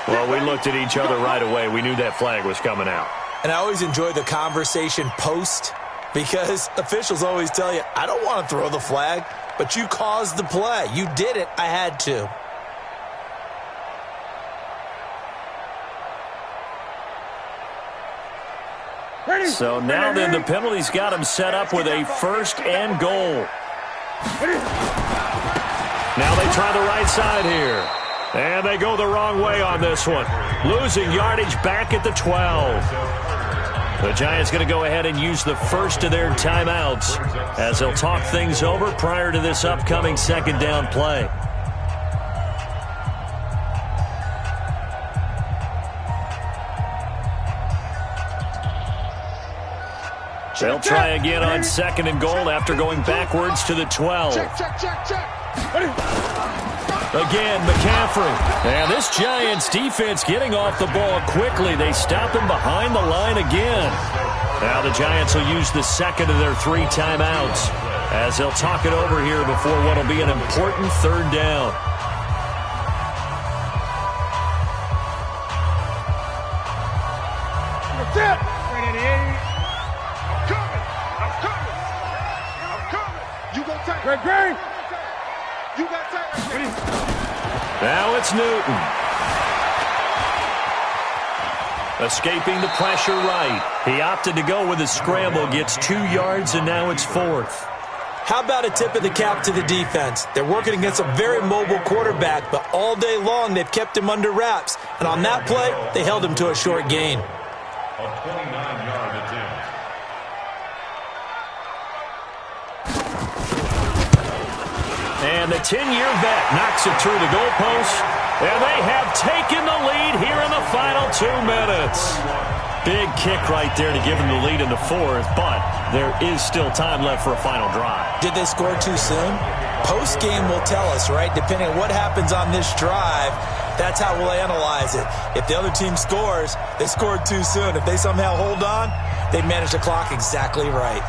Well, we looked at each other right away. We knew that flag was coming out. And I always enjoy the conversation post because officials always tell you, I don't want to throw the flag, but you caused the play. You did it. I had to. So now then the penalty's got him set up with a 1st and goal. Now they try the right side here. And they go the wrong way on this one. Losing yardage back at the 12. The Giants going to go ahead and use the first of their timeouts as they'll talk things over prior to this upcoming 2nd down play. They'll try again on 2nd and goal after going backwards to the 12. Again, McCaffrey. And this Giants defense getting off the ball quickly. They stop him behind the line again. Now the Giants will use the 2nd of their 3 timeouts as they'll talk it over here before what will be an important 3rd down. That's it. Great. You got time. Now it's Newton. Escaping the pressure right. He opted to go with a scramble, gets 2 yards, and now it's 4th. How about a tip of the cap to the defense? They're working against a very mobile quarterback, but all day long they've kept him under wraps. And on that play, they held him to a short gain. A 29-yard attempt. And the 10-year vet knocks it through the goalpost. And they have taken the lead here in the final 2 minutes. Big kick right there to give them the lead in the 4th, but there is still time left for a final drive. Did they score too soon? Post-game will tell us, right? Depending on what happens on this drive, that's how we'll analyze it. If the other team scores, they scored too soon. If they somehow hold on, they manage the clock exactly right.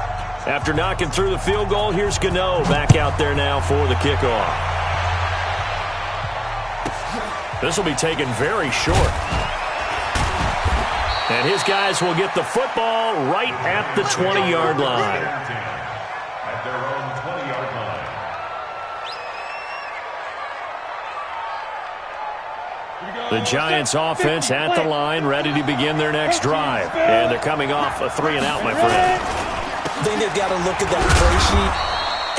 After knocking through the field goal, here's Gano back out there now for the kickoff. This will be taken very short. And his guys will get the football right at the 20-yard line. At their own 20-yard line. The Giants offense at the line, ready to begin their next drive. And they're coming off a 3-and-out, my friend. I think they've got to look at that play sheet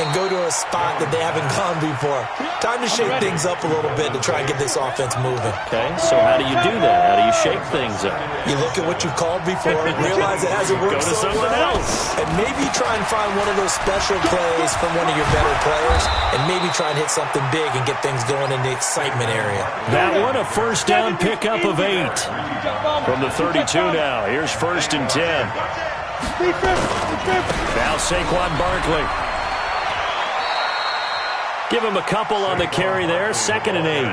and go to a spot that they haven't gone before. Time to shake things up a little bit to try and get this offense moving. Okay, so how do you do that? How do you shake things up? You look at what you called before, realize it hasn't worked Go to so something well, else. and maybe try and find one of those special plays from one of your better players, and maybe try and hit something big and get things going in the excitement area. That one, a first down pickup of 8. From the 32 now, here's 1st and 10. Now Saquon Barkley. Give him a couple on the carry there, 2nd and 8.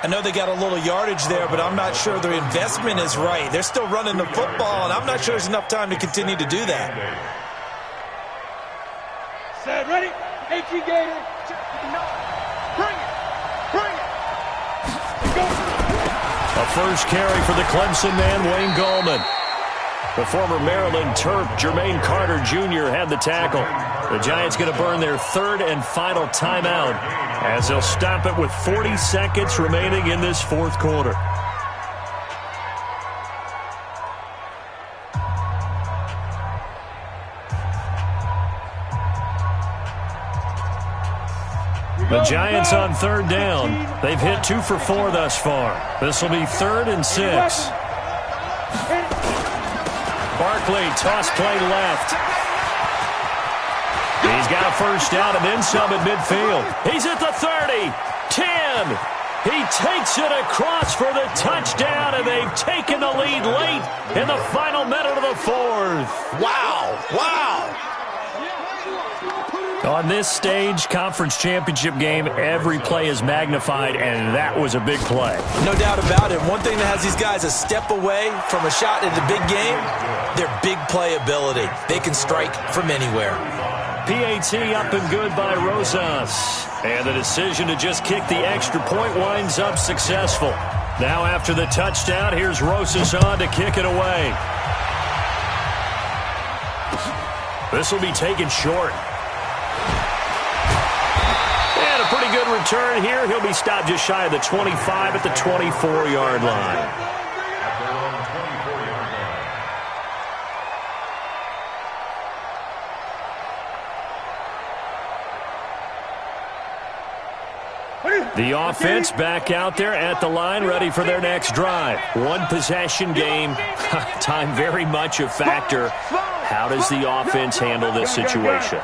I know they got a little yardage there, but I'm not sure their investment is right. They're still running the football, and I'm not sure there's enough time to continue to do that. Set, ready? HE Gator. Bring it. Bring it. Go. A first carry for the Clemson man, Wayne Gallman. The former Maryland Terp, Jermaine Carter Jr. had the tackle. The Giants going to burn their 3rd and final timeout as they'll stop it with 40 seconds remaining in this 4th quarter. The Giants on 3rd down. They've hit 2 for 4 thus far. This will be 3rd and 6. Barkley, toss play left. He's got a first down and then some at midfield. He's at the 30, 10. He takes it across for the touchdown, and they've taken the lead late in the final minute of the 4th. Wow, wow. On this stage, conference championship game, every play is magnified, and that was a big play. No doubt about it. One thing that has these guys a step away from a shot at the big game, their big play ability. They can strike from anywhere. PAT up and good by Rosas. And the decision to just kick the extra point winds up successful. Now after the touchdown, here's Rosas on to kick it away. This will be taken short. And a pretty good return here. He'll be stopped just shy of the 25 at the 24-yard line. The offense back out there at the line, ready for their next drive. One possession game. Time very much a factor. How does the offense handle this situation?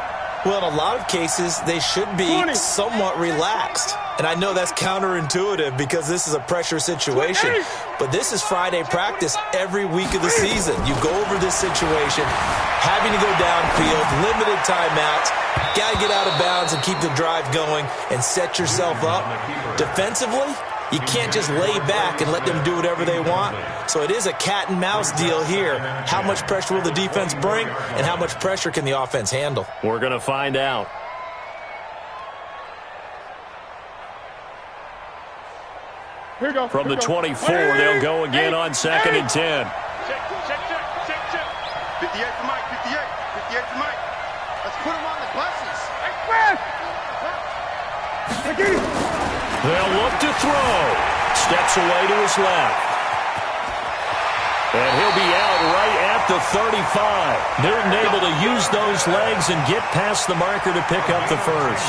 Well, in a lot of cases, they should be somewhat relaxed. And I know that's counterintuitive because this is a pressure situation. But this is Friday practice every week of the season. You go over this situation, having to go downfield, limited timeouts, got to get out of bounds and keep the drive going and set yourself up. Defensively, you can't just lay back and let them do whatever they want. So it is a cat and mouse deal here. How much pressure will the defense bring, and how much pressure can the offense handle? We're going to find out. Here we go. From the 24, they'll go again on 2nd and 10. Check. 58 for Mike, 58 for Mike. Let's put him on the buses. They'll look to throw. Steps away to his left. And he'll be out right at the 35. Newton able to use those legs and get past the marker to pick up the first.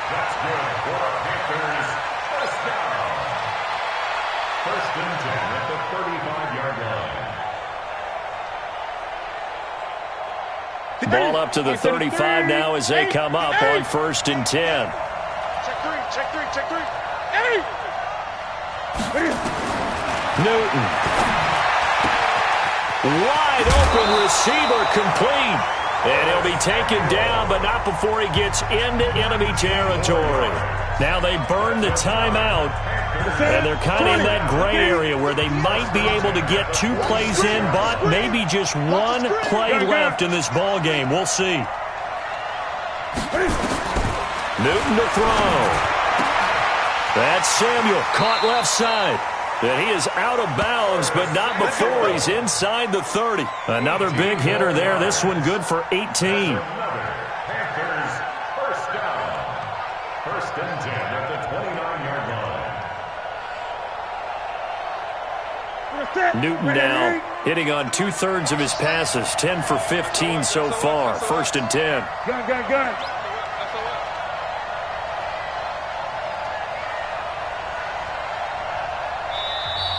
That's good for our Panthers. First down. 1st and 10 at the 35-yard line. Ball up to the 35 now as they come up on 1st and 10. Check three. Hey! Newton. Wide open receiver complete. And he'll be taken down, but not before he gets into enemy territory. Now they burn the timeout, and they're kind of in that gray area where they might be able to get 2 plays in, but maybe just 1 play left in this ball game. We'll see. Newton to throw. That's Samuel, caught left side. And he is out of bounds, but not before he's inside the 30. Another big hitter there. This one good for 18. Panthers, first down. 1st and 10 at the 29-yard line. Newton now Hitting on 2/3 of his passes, 10 for 15 so far. 1st and 10. Gun.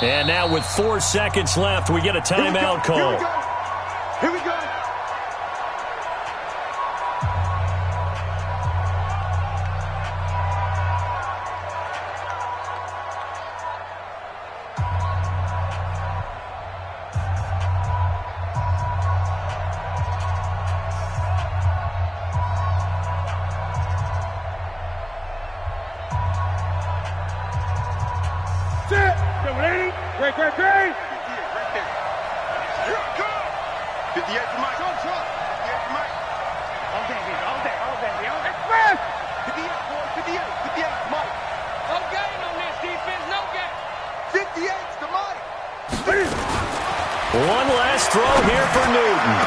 And now with 4 seconds left, we get a timeout call. Here we go. Great. Right there. Here it comes. 58 for Mike. 58 for Mike. All day. Express. 58, boy. 58 for Mike. No game on this defense. No game. 58 to Mike. One last throw here for Newton.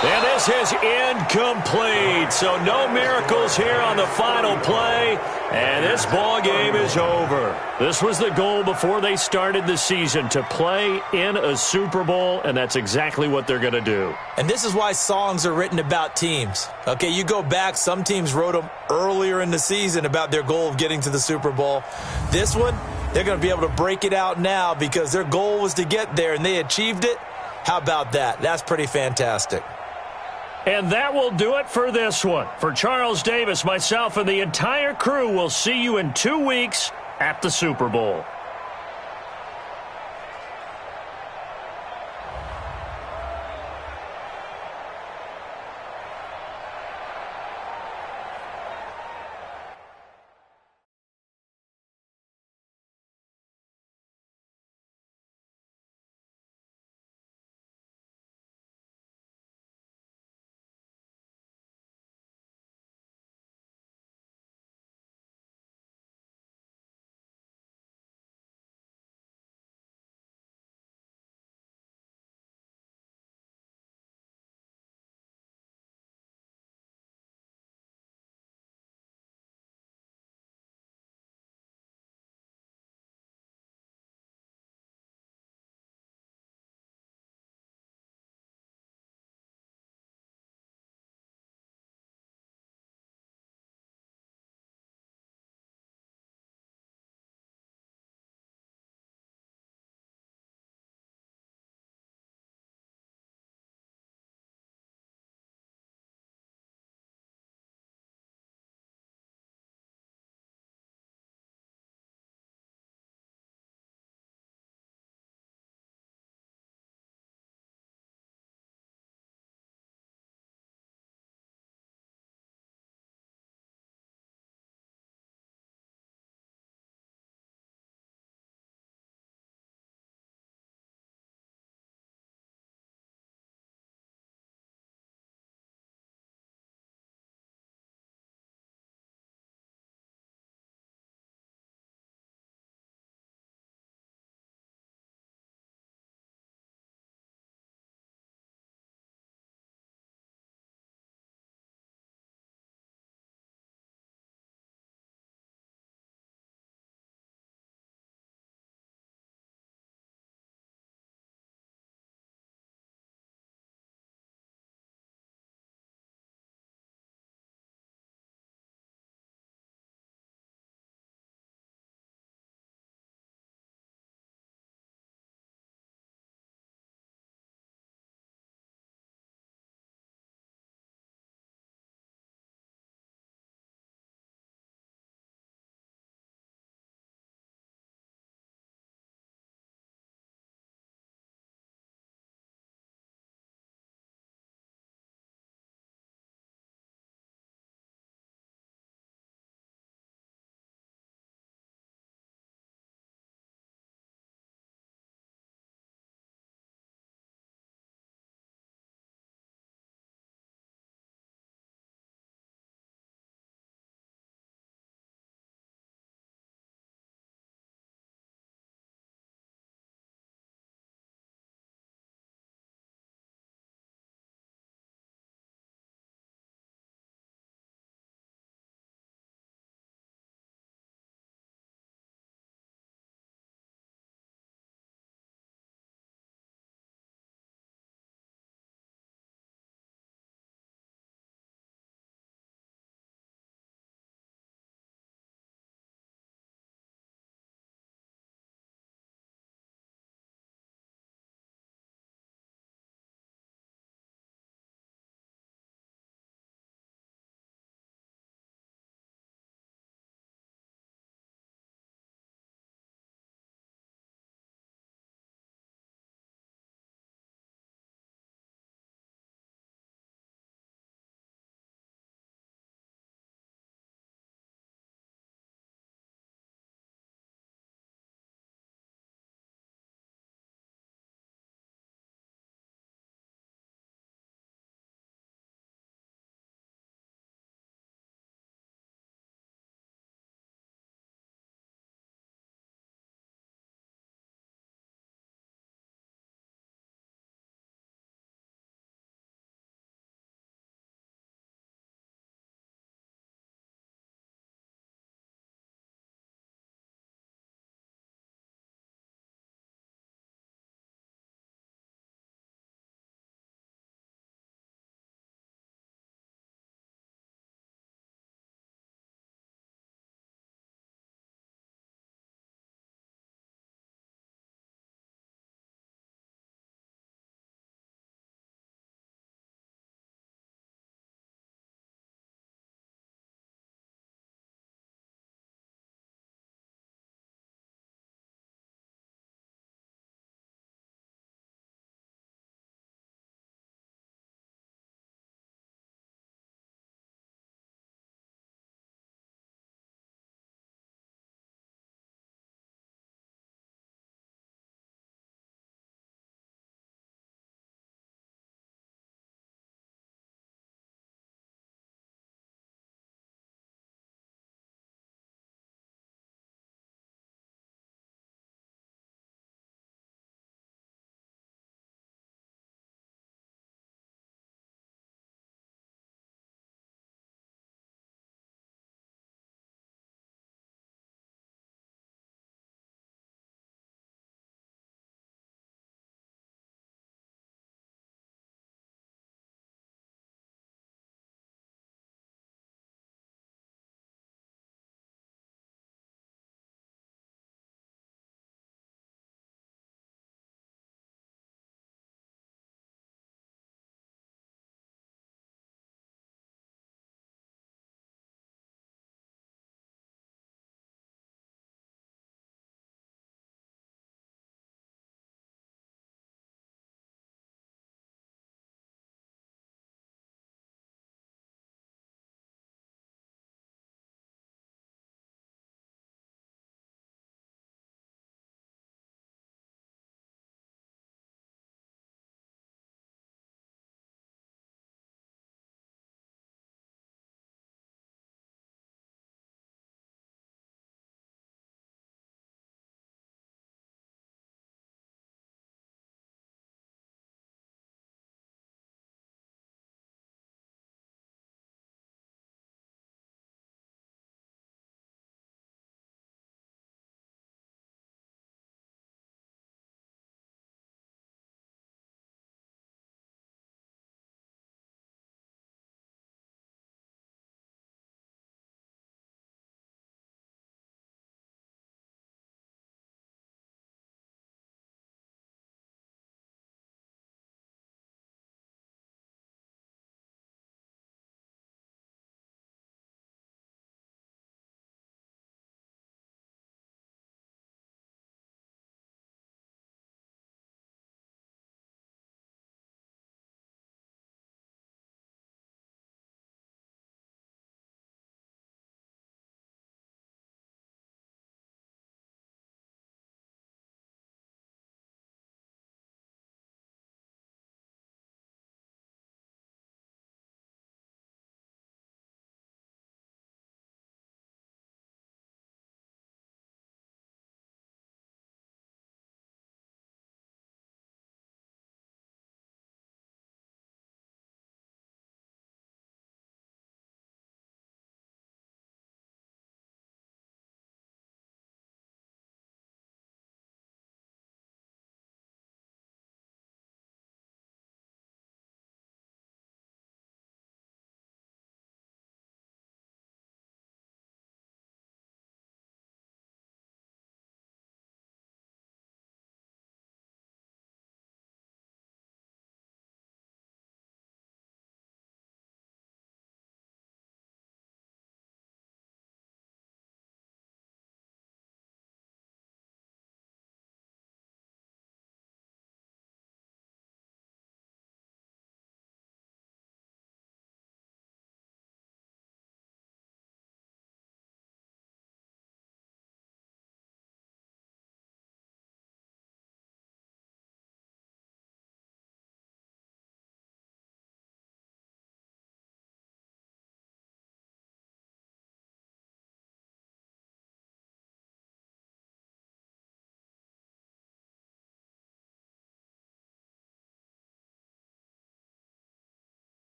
And this is incomplete. So no miracles here on the final play. And this ball game is over. This was the goal before they started the season, to play in a Super Bowl, and that's exactly what they're going to do. And this is why songs are written about teams. Okay, you go back, some teams wrote them earlier in the season about their goal of getting to the Super Bowl. This one, they're going to be able to break it out now because their goal was to get there, and they achieved it. How about that? That's pretty fantastic. And that will do it for this one. For Charles Davis, myself, and the entire crew, we'll see you in 2 weeks at the Super Bowl.